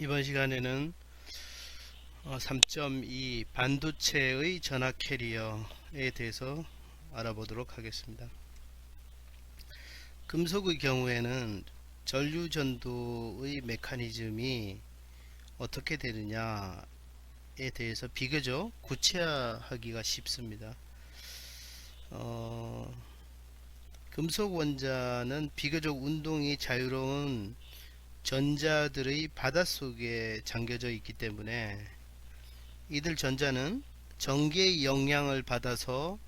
이번 시간에는 3.2 반도체의 전압 캐리어에 대해서 알아보도록 하겠습니다. 금속의 경우에는 전류전도의 메커니즘이 어떻게 되느냐에 대해서 비교적 구체화하기가 쉽습니다. 금속 원자는 비교적 운동이 자유로운 전자들의 바닷속에 잠겨져 있기 때문에 이들 전자는 전기의 영향을 받아서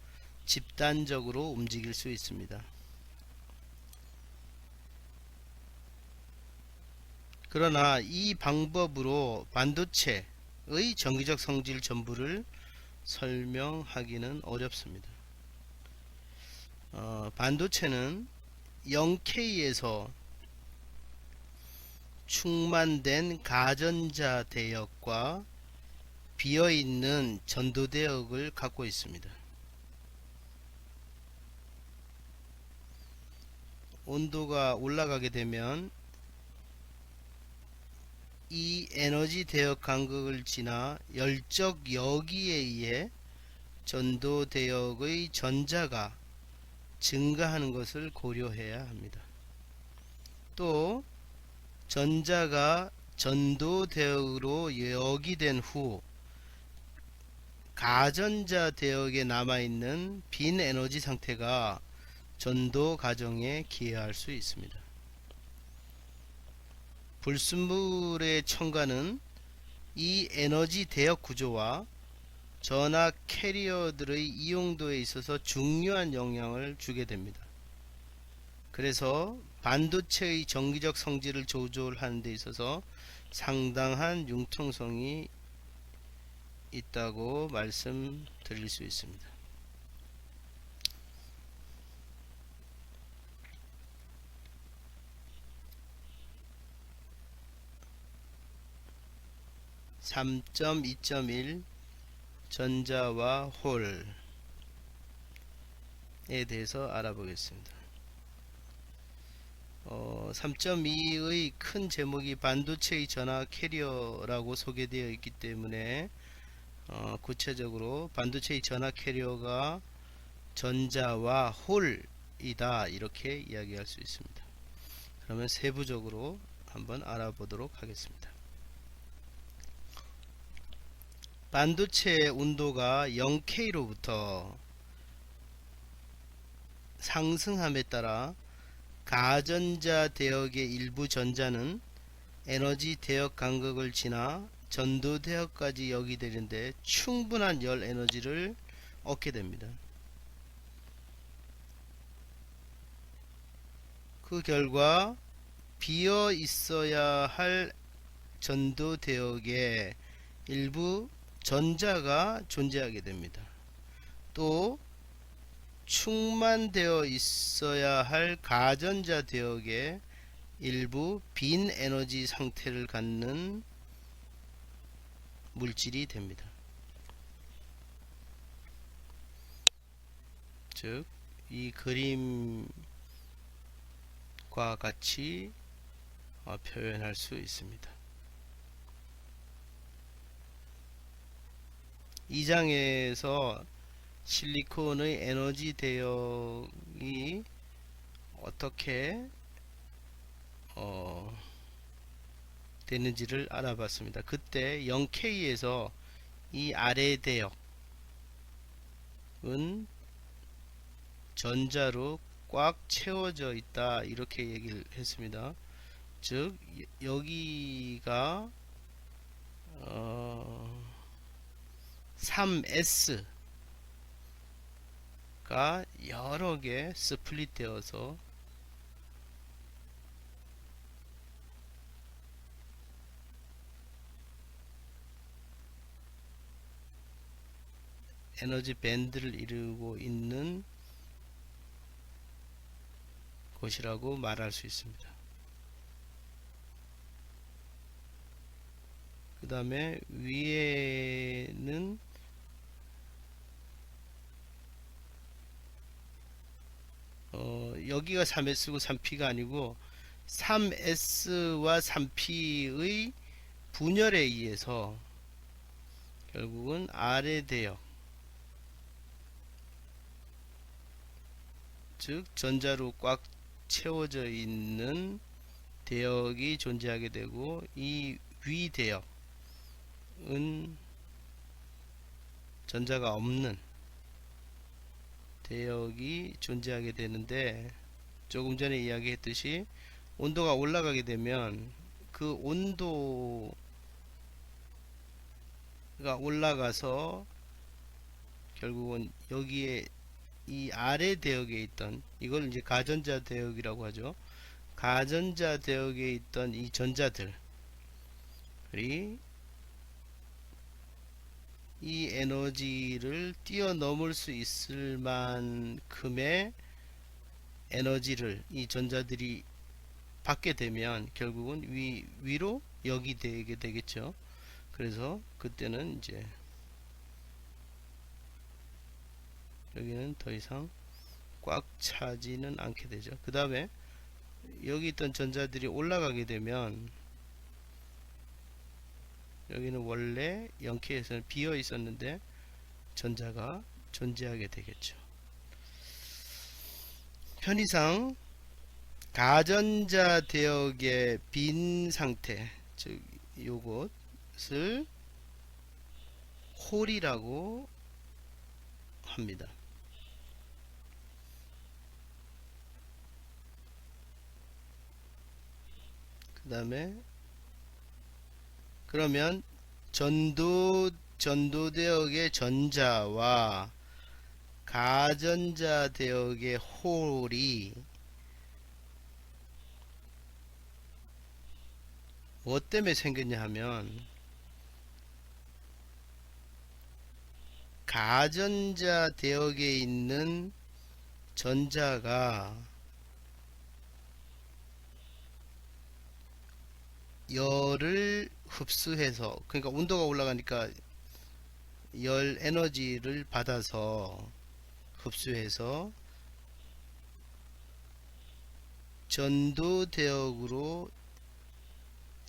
집단적으로 움직일 수 있습니다. 그러나 이 방법으로 반도체의 전기적 성질 전부를 설명하기는 어렵습니다. 반도체는 0K에서 충만된 가전자 대역과 비어있는 전도 대역을 갖고 있습니다. 온도가 올라가게 되면 이 에너지 대역 간극을 지나 열적 여기에 의해 전도 대역의 전자가 증가하는 것을 고려해야 합니다. 또 전자가 전도 대역으로 여기된 후 가전자 대역에 남아있는 빈 에너지 상태가 전도 과정에 기여할 수 있습니다. 불순물의 첨가는 이 에너지 대역 구조와 전압 캐리어들의 이용도에 있어서 중요한 영향을 주게 됩니다. 그래서 반도체의 전기적 성질을 조절하는 데 있어서 상당한 융통성이 있다고 말씀드릴 수 있습니다. (3.2.1) 전자와 홀에 대해서 알아보겠습니다. 3.2의 큰 제목이 반도체의 전압 캐리어라고 소개되어 있기 때문에 구체적으로 반도체의 전압 캐리어가 전자와 홀이다 이렇게 이야기할 수 있습니다. 그러면 세부적으로 한번 알아보도록 하겠습니다. 반도체의 온도가 0K로부터 상승함에 따라 가전자 대역의 일부 전자는 에너지 대역 간극을 지나 전도 대역까지 여기되는데 충분한 열 에너지를 얻게 됩니다. 그 결과 비어 있어야 할 전도 대역에 일부 전자가 존재하게 됩니다. 또 충만되어 있어야 할 가전자 대역에 일부 빈 에너지 상태를 갖는 물질이 됩니다. 즉, 이 그림과 같이 표현할 수 있습니다. 이 장에서 실리콘의 에너지 대역이 어떻게 되는지를 알아봤습니다. 그때 0K에서 이 아래 대역은 전자로 꽉 채워져 있다 이렇게 얘기를 했습니다. 즉 여기가 3S가 여러 개 스플릿 되어서 에너지 밴드를 이루고 있는 곳이라고 말할 수 있습니다. 그 다음에 위에는 여기가 3S고 3P가 아니고 3S와 3P의 분열에 의해서 결국은 아래 대역, 즉 전자로 꽉 채워져 있는 대역이 존재하게 되고, 이 위 대역은 전자가 없는 대역이 존재하게 되는데, 조금 전에 이야기했듯이 온도가 올라가게 되면 그 온도가 올라가서 결국은 여기에 이 아래 대역에 있던, 이걸 이제 가전자 대역이라고 하죠. 가전자 대역에 있던 이 전자들이 이 에너지를 뛰어넘을 수 있을 만큼의 에너지를 이 전자들이 받게 되면 결국은 위로 역이 되게 되겠죠. 그래서 그때는 이제 여기는 더 이상 꽉 차지는 않게 되죠. 그 다음에 여기 있던 전자들이 올라가게 되면 여기는 원래 0K에서는 비어 있었는데 전자가 존재하게 되겠죠. 편의상 가전자 대역의 빈 상태, 즉 요것을 홀이라고 합니다. 그 다음에 그러면 전도 대역의 전자와 가전자 대역의 홀이 뭐 때문에 생겼냐 하면, 가전자 대역에 있는 전자가 열을 흡수해서, 그러니까 온도가 올라가니까 열 에너지를 받아서 흡수해서 전도 대역으로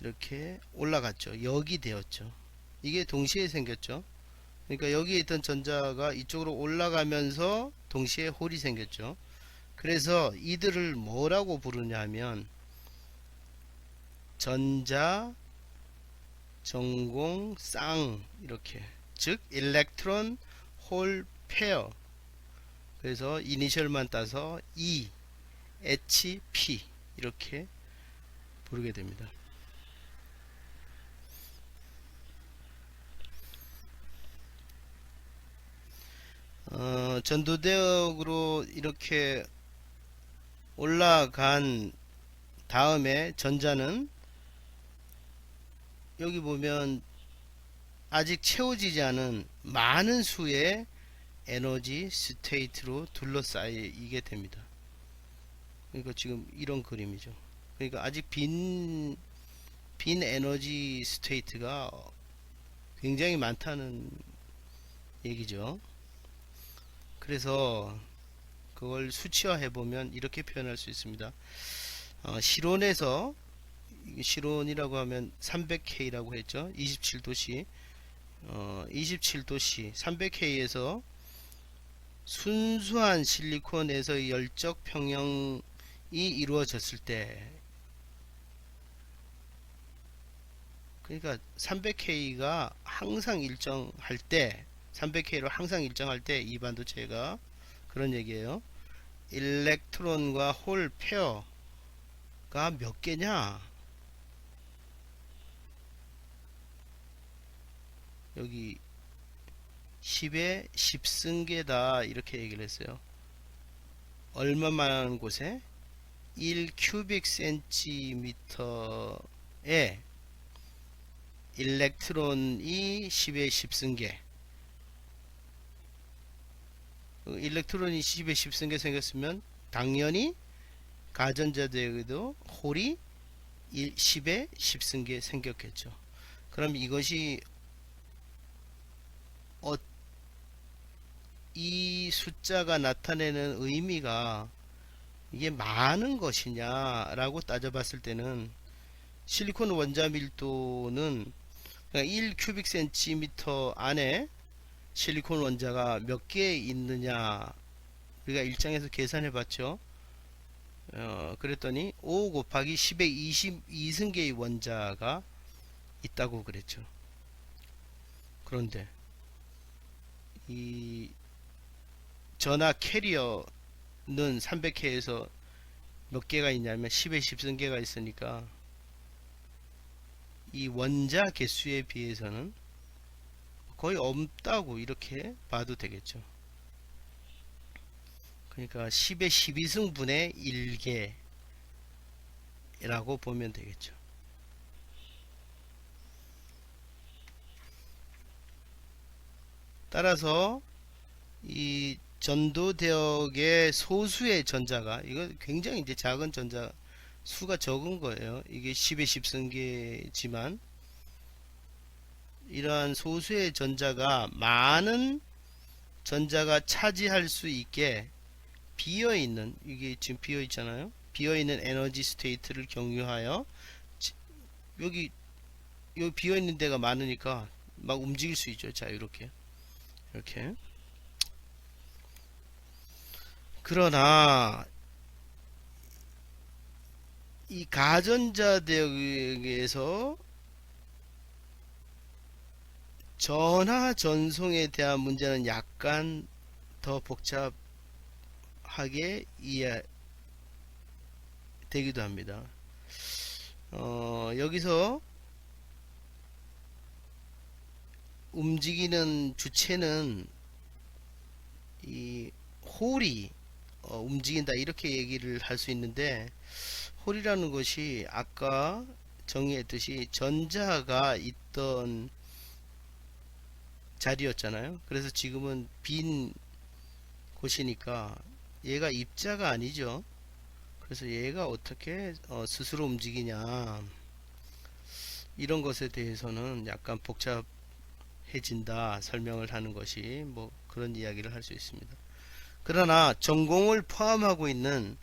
이렇게 올라갔죠. 역이 되었죠. 이게 동시에 생겼죠. 그러니까 여기에 있던 전자가 이쪽으로 올라가면서 동시에 홀이 생겼죠. 그래서 이들을 뭐라고 부르냐 하면 전자 전공 쌍, 이렇게, 즉 일렉트론 홀 페어, 그래서 이니셜만 따서 EHP 이렇게 부르게 됩니다. 전도대역으로 이렇게 올라간 다음에 전자는 여기 보면 아직 채워지지 않은 많은 수의 에너지 스테이트로 둘러싸이게 됩니다. 그러니까 지금 이런 그림이죠. 그러니까 아직 빈 에너지 스테이트가 굉장히 많다는 얘기죠. 그래서 그걸 수치화해 보면 이렇게 표현할 수 있습니다. 실온에서, 실온이라고 하면 300K라고 했죠. 27도씨, 27도씨 300K에서 순수한 실리콘에서 열적 평형이 이루어졌을 때, 그러니까 300K가 항상 일정할 때, 300K로 항상 일정할 때 이 반도체가, 그런 얘기예요. 일렉트론과 홀 페어가 몇 개냐? 여기 10의 10승계다 이렇게 얘기를 했어요. 얼마만한 곳에? 1 큐빅 센티미터에 일렉트론이 10의 10승계, 일렉트론이 10의 10승계 생겼으면 당연히 가전자들에도 홀이 10의 10승계 생겼겠죠. 그럼 이것이 이 숫자가 나타내는 의미가 이게 많은 것이냐 라고 따져봤을 때는 실리콘 원자 밀도는 1 큐빅 센티미터 안에 실리콘 원자가 몇 개 있느냐 우리가 일장에서 계산해 봤죠. 그랬더니 5 곱하기 10의 22승계의 원자가 있다고 그랬죠. 그런데 이 전화 캐리어는 300회에서 몇 개가 있냐면 10의 10승계가 있으니까 이 원자 개수에 비해서는 거의 없다고 이렇게 봐도 되겠죠. 그러니까 10의 12승분의 1개라고 보면 되겠죠. 따라서 이 전도대역의 소수의 전자가 이거 굉장히 이제 작은 전자 수가 적은 거예요. 이게 10의 10승계지만 이러한 소수의 전자가 많은 전자가 차지할 수 있게 비어있는 이게 지금 비어있잖아요. 비어있는 에너지 스테이트를 경유하여 여기 비어있는 데가 많으니까 막 움직일 수 있죠. 자 이렇게 그러나 이 가전자 대역에서 전하 전송에 대한 문제는 약간 더 복잡하게 이해되기도 합니다. 여기서 움직이는 주체는 이 홀이 움직인다 이렇게 얘기를 할 수 있는데 홀이라는 것이 아까 정의했듯이 전자가 있던 자리였잖아요. 그래서 지금은 빈 곳이니까 얘가 입자가 아니죠. 그래서 얘가 어떻게 스스로 움직이냐 이런 것에 대해서는 약간 복잡해진다 설명을 하는 것이 뭐 그런 이야기를 할 수 있습니다. 그러나 전공을 포함하고 있는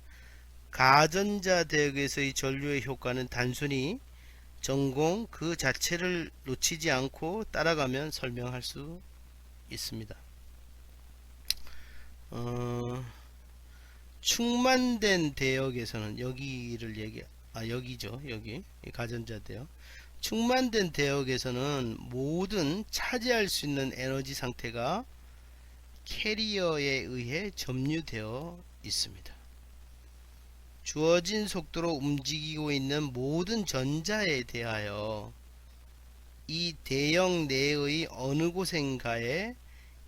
가전자 대역에서의 전류의 효과는 단순히 전공 그 자체를 놓치지 않고 따라가면 설명할 수 있습니다. 충만된 대역에서는 여기죠. 여기 가전자 대역. 충만된 대역에서는 모든 차지할 수 있는 에너지 상태가 캐리어에 의해 점유되어 있습니다. 주어진 속도로 움직이고 있는 모든 전자에 대하여 이 대역 내의 어느 곳인가에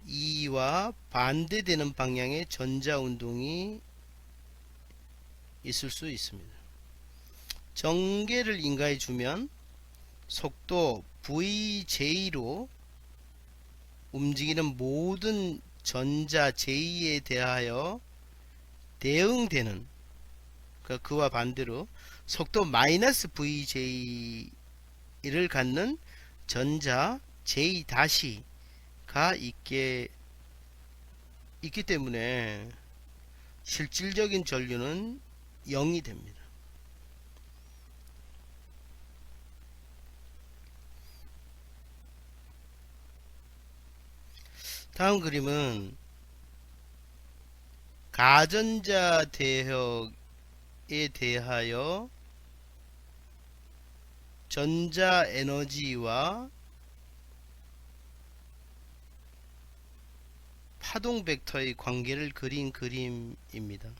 이와 반대되는 방향의 전자운동이 있을 수 있습니다. 전개를 인가해 주면 속도 VJ로 움직이는 모든 전자 J에 대하여 대응되는 그와 반대로 속도 마이너스 VJ를 갖는 전자 J-가 있기 때문에 실질적인 전류는 0이 됩니다. 다음 그림은 가전자 대역에 대하여 전자 에너지와 파동 벡터의 관계를 그린 그림입니다.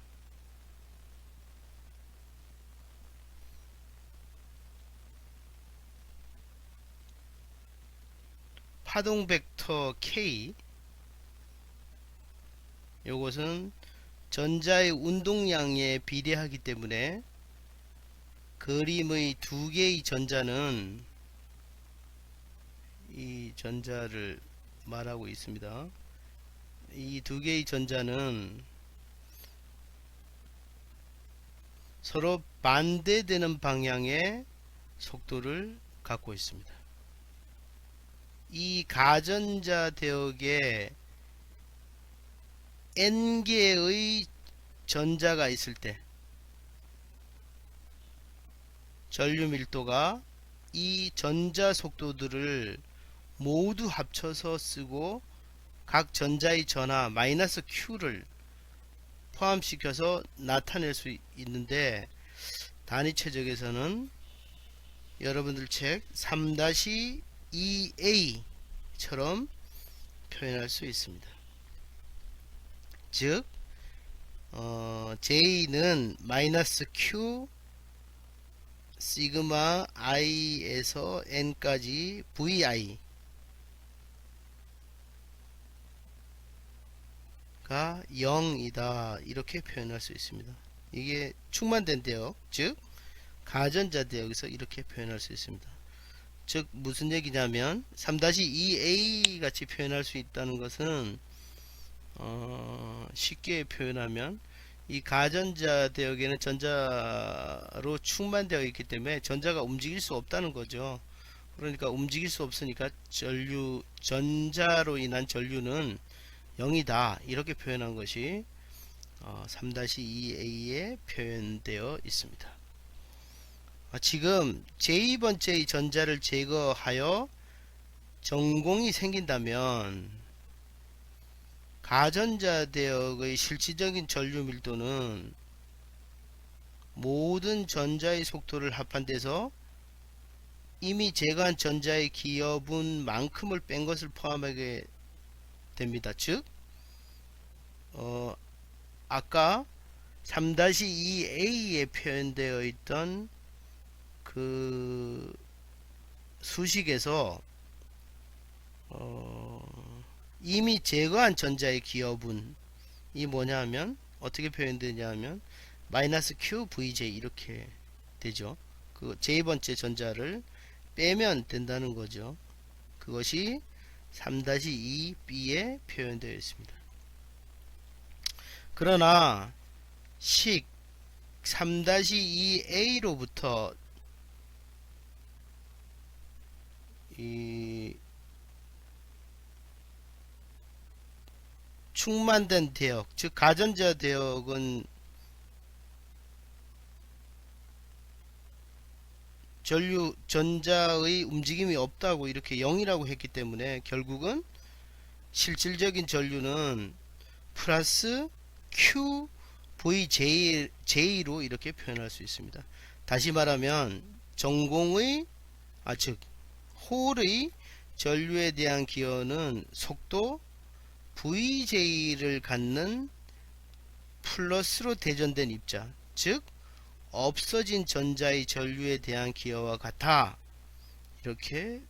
파동 벡터 K 요것은 전자의 운동량에 비례하기 때문에 그림의 두 개의 전자는 이 전자를 말하고 있습니다. 이 두 개의 전자는 서로 반대되는 방향의 속도를 갖고 있습니다. 이 가전자 대역에 n개의 전자가 있을 때 전류 밀도가 이 전자 속도들을 모두 합쳐서 쓰고 각 전자의 전하 마이너스 Q를 포함시켜서 나타낼 수 있는데, 단위 최적에서는 여러분들 책 3-2a처럼 표현할 수 있습니다. 즉 J는 마이너스 Q 시그마 i에서 n까지 vi 가 0이다, 이렇게 표현할 수 있습니다. 이게 충만된 대역, 즉 가전자 대역에서 이렇게 표현할 수 있습니다. 즉 무슨 얘기냐면 3-2a 같이 표현할 수 있다는 것은 쉽게 표현하면 이 가전자 대역에는 전자로 충만되어 있기 때문에 전자가 움직일 수 없다는 거죠. 그러니까 움직일 수 없으니까 전자로 인한 전류는 0이다, 이렇게 표현한 것이 3-2a에 표현되어 있습니다. 지금 제2번째의 전자를 제거하여 전공이 생긴다면 가전자 대역의 실질적인 전류 밀도는 모든 전자의 속도를 합한 데서 이미 제거한 전자의 기여분만큼을 뺀 것을 포함하게 됩니다. 즉 아까 3-2a에 표현되어 있던 그 수식에서 이미 제거한 전자의 기여분이 뭐냐 하면 어떻게 표현되냐 하면 마이너스 q vj 이렇게 되죠. 그 제2번째 전자를 빼면 된다는 거죠. 그것이 3-2b에 표현되어 있습니다. 그러나 식 3-2a로부터 이 충만된 대역, 즉 가전자 대역은 전자의 움직임이 없다고 이렇게 0이라고 했기 때문에 결국은 실질적인 전류는 플러스 Q VJ로 이렇게 표현할 수 있습니다. 다시 말하면 전공의 즉 홀의 전류에 대한 기여는 속도 VJ를 갖는 플러스로 대전된 입자, 즉 없어진 전자의 전류에 대한 기여와 같아, 이렇게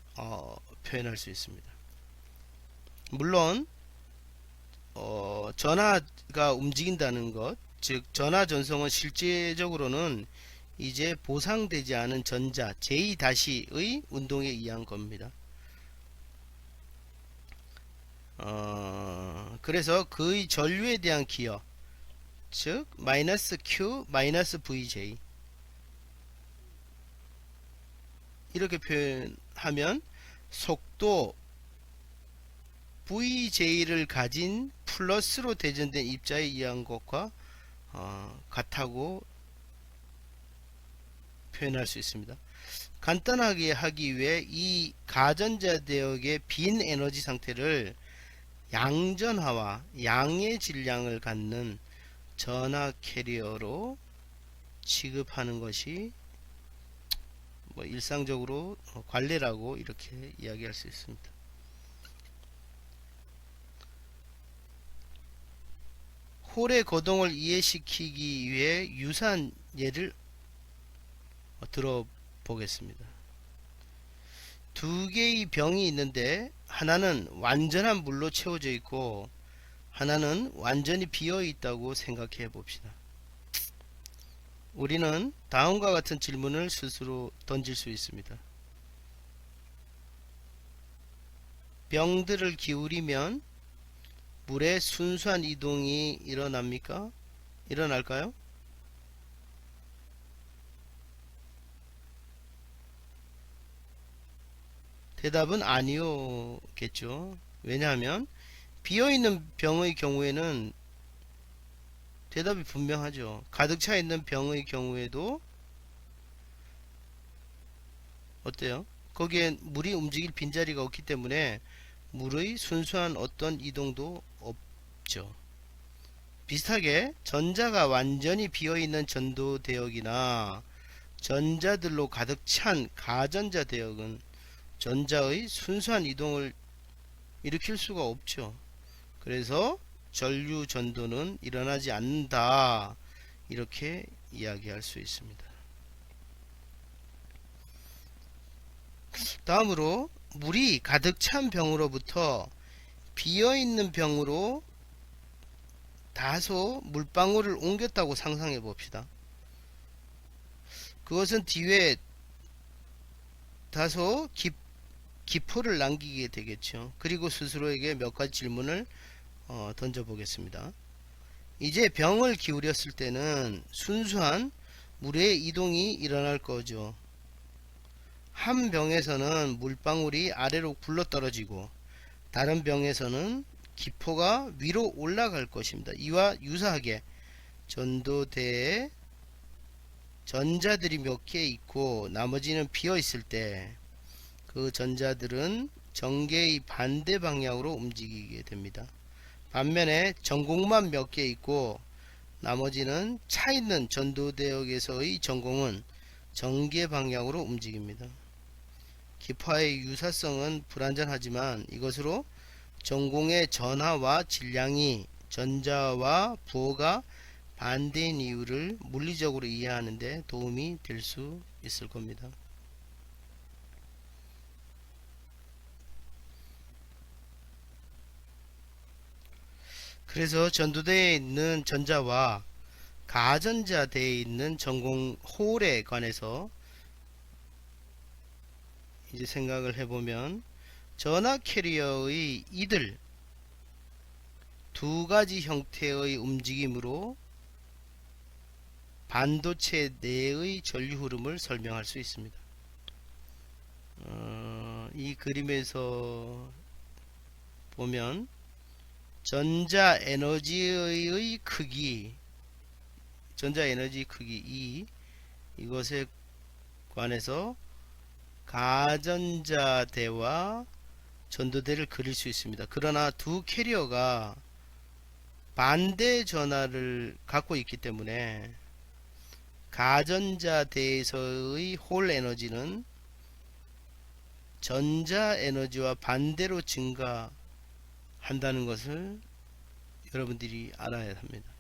표현할 수 있습니다. 물론 전하가 움직인다는 것, 즉 전하 전송은 실제적으로는 이제 보상되지 않은 전자 J-의 운동에 의한 겁니다. 그래서 그의 전류에 대한 기여, 즉 마이너스 Q 마이너스 VJ 이렇게 표현하면 속도 VJ를 가진 플러스로 대전된 입자에 의한 것과 같다고 표현할 수 있습니다. 간단하게 하기 위해 이 가전자 대역의 빈 에너지 상태를 양전하와 양의 질량을 갖는 전하 캐리어로 취급하는 것이 일상적으로 관례라고 이렇게 이야기할 수 있습니다. 홀의 거동을 이해시키기 위해 유사한 예를 들어보겠습니다. 두 개의 병이 있는데 하나는 완전한 물로 채워져 있고 하나는 완전히 비어 있다고 생각해 봅시다. 우리는 다음과 같은 질문을 스스로 던질 수 있습니다. 병들을 기울이면 물의 순수한 이동이 일어납니까? 일어날까요? 대답은 아니요겠죠. 왜냐하면 비어있는 병의 경우에는 대답이 분명하죠. 가득 차 있는 병의 경우에도 어때요? 거기에 물이 움직일 빈자리가 없기 때문에 물의 순수한 어떤 이동도 없죠. 비슷하게 전자가 완전히 비어있는 전도대역이나 전자들로 가득 찬 가전자 대역은 전자의 순수한 이동을 일으킬 수가 없죠. 그래서 전류 전도는 일어나지 않는다, 이렇게 이야기할 수 있습니다. 다음으로 물이 가득 찬 병으로부터 비어있는 병으로 다소 물방울을 옮겼다고 상상해 봅시다. 그것은 뒤에 다소 기포를 남기게 되겠죠. 그리고 스스로에게 몇 가지 질문을 던져 보겠습니다. 이제 병을 기울였을 때는 순수한 물의 이동이 일어날 거죠. 한 병에서는 물방울이 아래로 굴러떨어지고 다른 병에서는 기포가 위로 올라갈 것입니다. 이와 유사하게 전도대에 전자들이 몇 개 있고 나머지는 비어 있을 때 그 전자들은 전개의 반대 방향으로 움직이게 됩니다. 반면에 전공만 몇 개 있고 나머지는 차 있는 전도대역에서의 전공은 전개 방향으로 움직입니다. 기파의 유사성은 불완전하지만 이것으로 전공의 전하와 질량이 전자와 부호가 반대인 이유를 물리적으로 이해하는 데 도움이 될 수 있을 겁니다. 그래서 전도대에 있는 전자와 가전자대에 있는 전공 홀에 관해서 이제 생각을 해보면 전하 캐리어의 이들 두 가지 형태의 움직임으로 반도체 내의 전류 흐름을 설명할 수 있습니다. 이 그림에서 보면 전자 에너지의 크기 E, 이것에 관해서 가전자대와 전도대를 그릴 수 있습니다. 그러나 두 캐리어가 반대 전하를 갖고 있기 때문에 가전자대에서의 홀 에너지는 전자 에너지와 반대로 증가한다는 것을 여러분들이 알아야 합니다.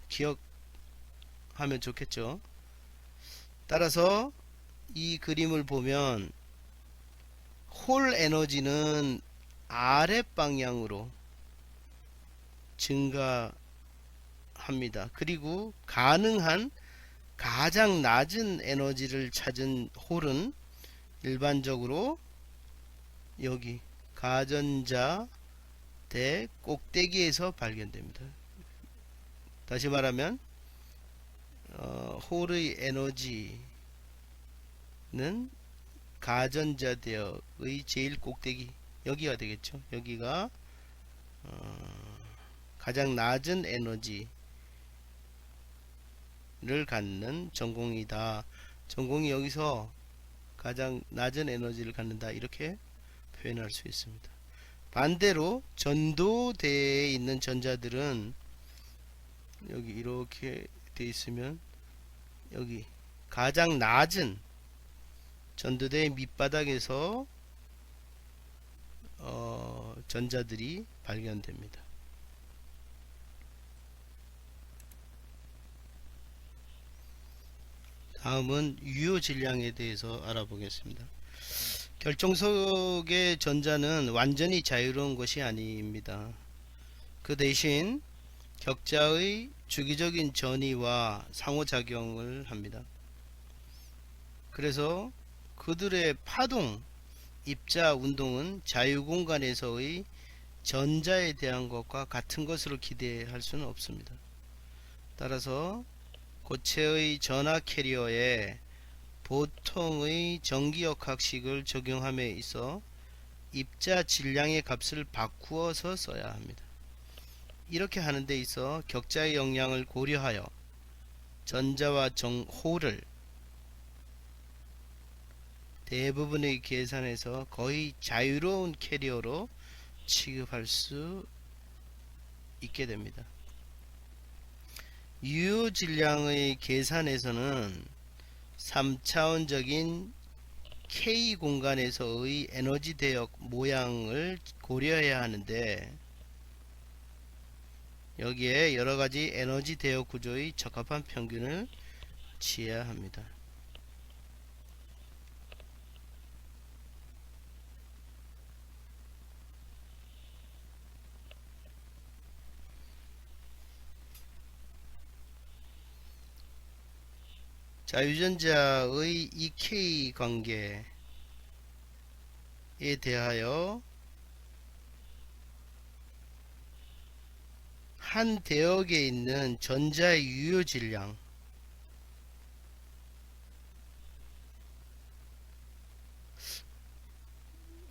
기억하면 좋겠죠. 따라서 이 그림을 보면 홀 에너지는 아랫방향으로 증가합니다. 그리고 가능한 가장 낮은 에너지를 찾은 홀은 일반적으로 여기 가전자 대 꼭대기에서 발견됩니다. 다시 말하면 홀의 에너지는 가전자대의 제일 꼭대기, 여기가 되겠죠. 여기가 가장 낮은 에너지를 갖는 전공이다. 전공이 여기서 가장 낮은 에너지를 갖는다, 이렇게 표현할 수 있습니다. 반대로 전도대에 있는 전자들은 여기 이렇게 돼 있으면 여기 가장 낮은 전도대의 밑바닥에서 전자들이 발견됩니다. 다음은 유효 질량에 대해서 알아보겠습니다. 결정석의 전자는 완전히 자유로운 것이 아닙니다. 그 대신 격자의 주기적인 전이와 상호작용을 합니다. 그래서 그들의 파동, 입자 운동은 자유공간에서의 전자에 대한 것과 같은 것으로 기대할 수는 없습니다. 따라서 고체의 전하 캐리어에 보통의 전기역학식을 적용함에 있어 입자 질량의 값을 바꾸어서 써야 합니다. 이렇게 하는 데 있어 격자의 영향을 고려하여 전자와 홀을 대부분의 계산에서 거의 자유로운 캐리어로 취급할 수 있게 됩니다. 유효 질량의 계산에서는 3차원적인 K 공간에서의 에너지 대역 모양을 고려해야 하는데, 여기에 여러가지 에너지 대역 구조의 적합한 평균을 취해야 합니다. 자, 유전자의 EK 관계에 대하여 한 대역에 있는 전자의 유효 질량,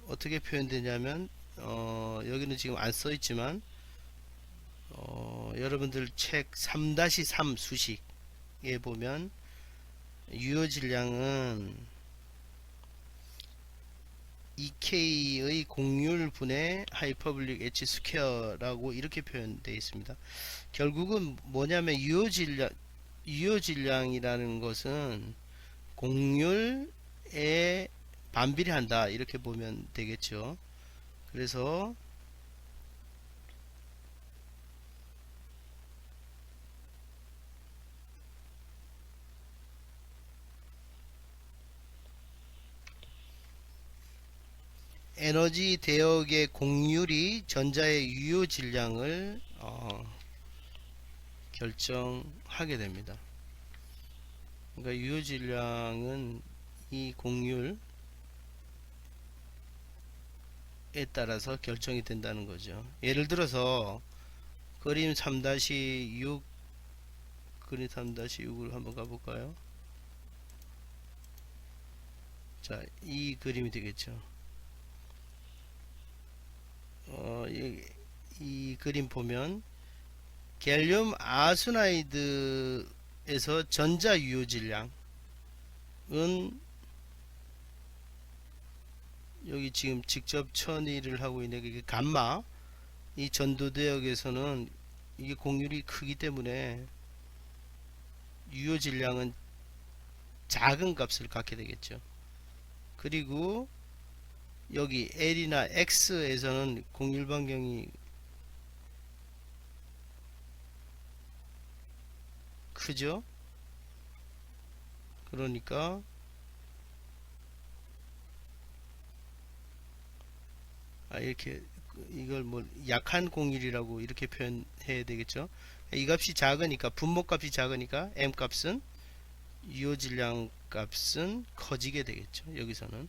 어떻게 표현되냐면, 여기는 지금 안 써있지만, 여러분들 책 3-3 수식에 보면 유효 질량은 EK의 공률 분의 하이퍼블릭 H 스퀘어라고 이렇게 표현되어 있습니다. 결국은 뭐냐면 유효 질량이라는 것은 공률에 반비례한다, 이렇게 보면 되겠죠. 그래서 에너지 대역의 공률이 전자의 유효 질량을 결정하게 됩니다. 그러니까 유효 질량은 이 공률에 따라서 결정이 된다는 거죠. 예를 들어서 그림 3-6 그림 3-6을 한번 가볼까요? 자, 이 그림이 되겠죠. 이 그림 보면 갤륨 아스나이드에서 전자 유효 질량은 여기 지금 직접 천일을 하고 있는 게 감마, 이 전도대역에서는 이게 공률이 크기 때문에 유효 질량은 작은 값을 갖게 되겠죠. 그리고 여기 L이나 X에서는 공률 반경이 크죠. 그러니까 이렇게 이걸 뭐 약한 공률이라고 이렇게 표현해야 되겠죠. 이 값이 작으니까, 분모 값이 작으니까 M 값은, 유효 질량 값은 커지게 되겠죠. 여기서는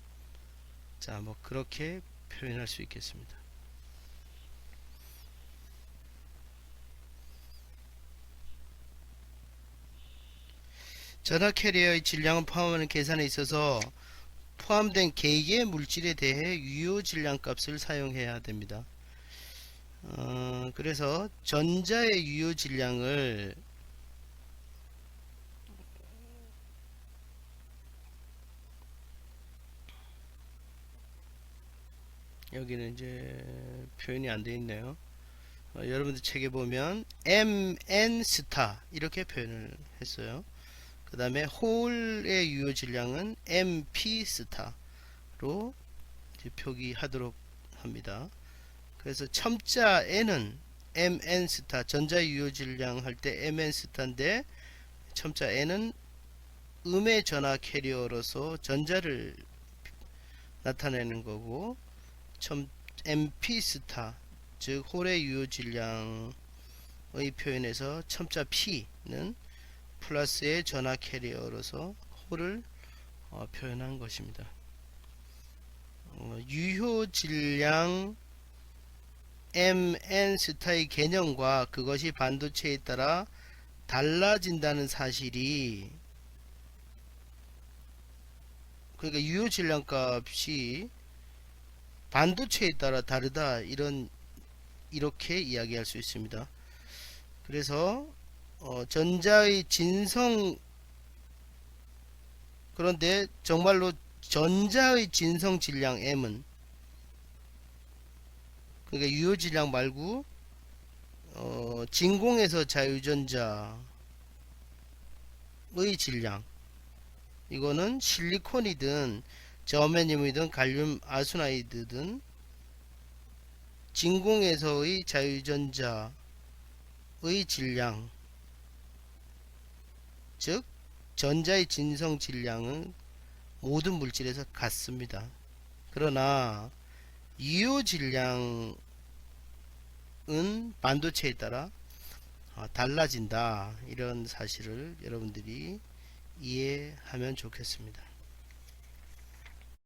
자, 뭐 그렇게 표현할 수 있겠습니다. 전화 캐리어의 질량을 포함하는 계산에 있어서 포함된 개개의 물질에 대해 유효 질량 값을 사용해야 됩니다. 그래서 전자의 유효 질량을 여기는 이제 표현이 안 되어 있네요. 여러분들 책에 보면 mn 스타 이렇게 표현을 했어요. 그 다음에 홀의 유효 질량은 mp 스타로 표기하도록 합니다. 그래서 첨자 n은 mn 스타, 전자 유효 질량 할 때 mn 스타인데, 첨자 n은 음의 전하 캐리어로서 전자를 나타내는 거고, mp 스타, 즉 홀의 유효 질량의 표현에서 첨자 p는 플러스의 전하 캐리어로서 홀을 표현한 것입니다. 유효 질량 mn 스타의 개념과 그것이 반도체에 따라 달라진다는 사실이, 그러니까 유효 질량 값이 반도체에 따라 다르다, 이렇게 이야기할 수 있습니다. 그래서 전자의 진성, 그런데 정말로 전자의 진성 질량 M은, 그러니까 유효 질량 말고 진공에서 자유전자의 질량, 이거는 실리콘이든 저메늄이든 갈륨 아스나이드든 진공에서의 자유전자의 질량, 즉 전자의 진성 질량은 모든 물질에서 같습니다. 그러나 유효 질량은 반도체에 따라 달라진다. 이런 사실을 여러분들이 이해하면 좋겠습니다.